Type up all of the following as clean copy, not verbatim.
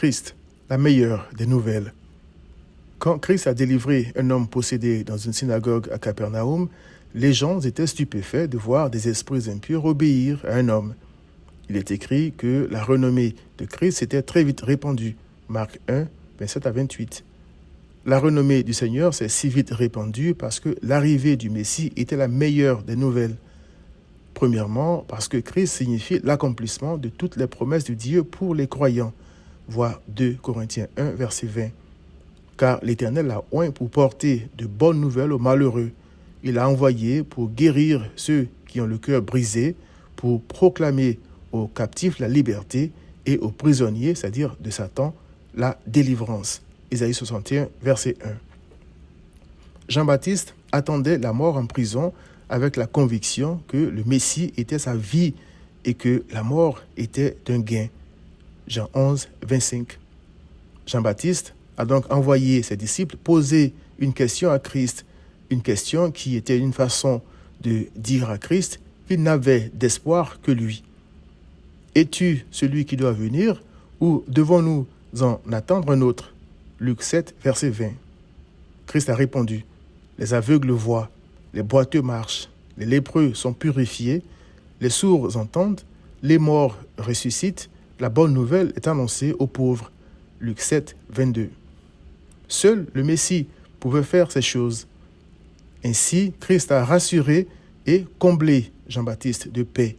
Christ, la meilleure des nouvelles. Quand Christ a délivré un homme possédé dans une synagogue à Capernaum, les gens étaient stupéfaits de voir des esprits impurs obéir à un homme. Il est écrit que la renommée de Christ s'était très vite répandue. Marc 1, 27 à 28. La renommée du Seigneur s'est si vite répandue parce que l'arrivée du Messie était la meilleure des nouvelles. Premièrement, parce que Christ signifie l'accomplissement de toutes les promesses de Dieu pour les croyants. Voir 2 Corinthiens 1, verset 20. Car l'Éternel a oint pour porter de bonnes nouvelles aux malheureux. Il a envoyé pour guérir ceux qui ont le cœur brisé, pour proclamer aux captifs la liberté et aux prisonniers, c'est-à-dire de Satan, la délivrance. Ésaïe 61, verset 1. Jean-Baptiste attendait la mort en prison avec la conviction que le Messie était sa vie et que la mort était un gain. Jean 11, 25. Jean-Baptiste a donc envoyé ses disciples poser une question à Christ, une question qui était une façon de dire à Christ qu'il n'avait d'espoir que lui. Es-tu celui qui doit venir ou devons-nous en attendre un autre? Luc 7, verset 20. Christ a répondu, les aveugles voient, les boiteux marchent, les lépreux sont purifiés, les sourds entendent, les morts ressuscitent, la bonne nouvelle est annoncée aux pauvres. Luc 7, 22. Seul le Messie pouvait faire ces choses. Ainsi, Christ a rassuré et comblé Jean-Baptiste de paix.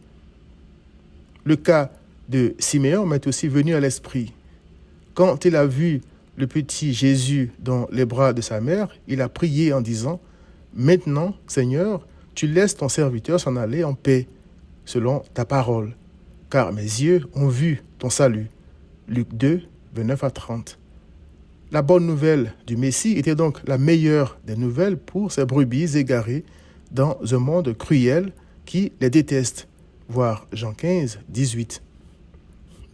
Le cas de Siméon m'est aussi venu à l'esprit. Quand il a vu le petit Jésus dans les bras de sa mère, il a prié en disant « Maintenant, Seigneur, tu laisses ton serviteur s'en aller en paix, selon ta parole, car mes yeux ont vu ton salut. » Luc 2, 29 à 30. La bonne nouvelle du Messie était donc la meilleure des nouvelles pour ces brebis égarées dans un monde cruel qui les déteste. Voir Jean 15, 18.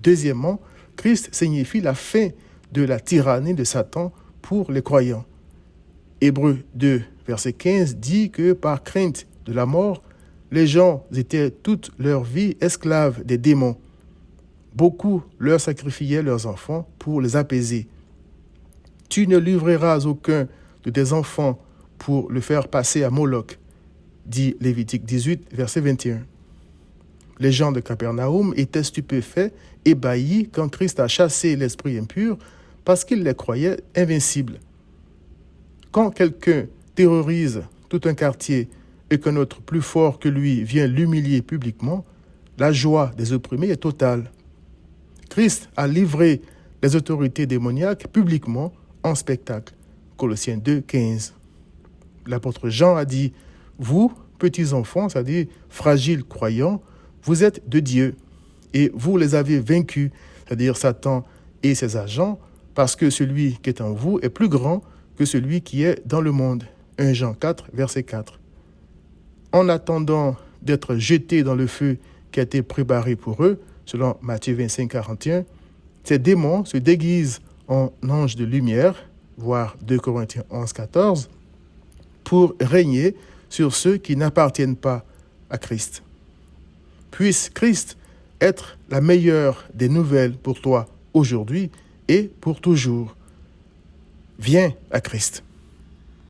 Deuxièmement, Christ signifie la fin de la tyrannie de Satan pour les croyants. Hébreux 2, verset 15 dit que par crainte de la mort, les gens étaient toute leur vie esclaves des démons. Beaucoup leur sacrifiaient leurs enfants pour les apaiser. Tu ne livreras aucun de tes enfants pour le faire passer à Moloch, dit Lévitique 18, verset 21. Les gens de Capernaum étaient stupéfaits, ébahis quand Christ a chassé l'esprit impur parce qu'ils les croyaient invincibles. Quand quelqu'un terrorise tout un quartier et qu'un autre plus fort que lui vient l'humilier publiquement, la joie des opprimés est totale. Christ a livré les autorités démoniaques publiquement en spectacle. Colossiens 2, 15. L'apôtre Jean a dit « Vous, petits enfants, c'est-à-dire fragiles croyants, vous êtes de Dieu et vous les avez vaincus, c'est-à-dire Satan et ses agents, parce que celui qui est en vous est plus grand que celui qui est dans le monde. » 1 Jean 4, verset 4. En attendant d'être jetés dans le feu qui a été préparé pour eux, selon Matthieu 25, 41, ces démons se déguisent en anges de lumière, voire 2 Corinthiens 11, 14, pour régner sur ceux qui n'appartiennent pas à Christ. Puisse Christ être la meilleure des nouvelles pour toi aujourd'hui et pour toujours. Viens à Christ.